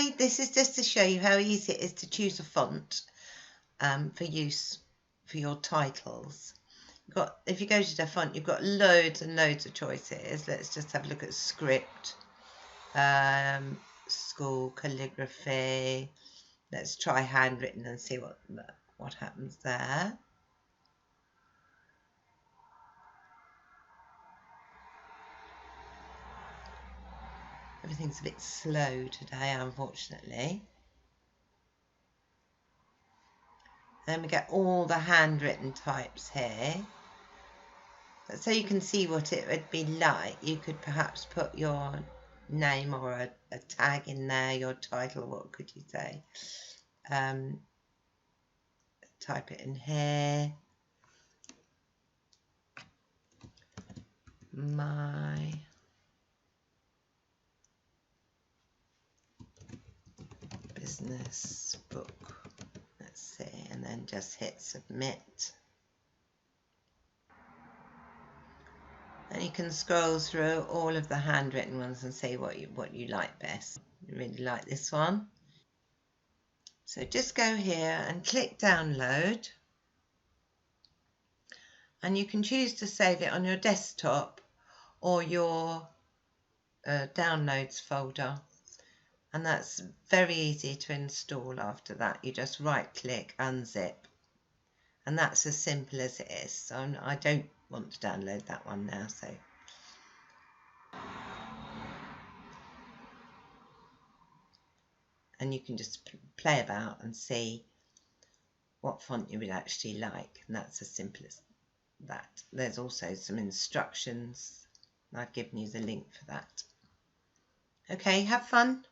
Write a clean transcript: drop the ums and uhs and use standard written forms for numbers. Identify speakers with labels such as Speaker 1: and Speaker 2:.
Speaker 1: Hi, this is just to show you how easy it is to choose a font for use for your titles. If you go to Dafont, you've got loads and loads of choices. Let's just have a look at script, school, calligraphy. Let's try handwritten and see what happens there. Everything's a bit slow today, unfortunately. Then we get all the handwritten types here. So you can see what it would be like. You could perhaps put your name or a tag in there, your title, what could you say? Type it in here. My business book. Let's see, and then just hit submit. And you can scroll through all of the handwritten ones and see what you like best. I really like this one. So just go here and click download. And you can choose to save it on your desktop or your downloads folder. And that's very easy to install after that. You just right click, unzip. And that's as simple as it is. So I don't want to download that one now. And you can just play about and see what font you would actually like. And that's as simple as that. There's also some instructions. I've given you the link for that. Okay, have fun.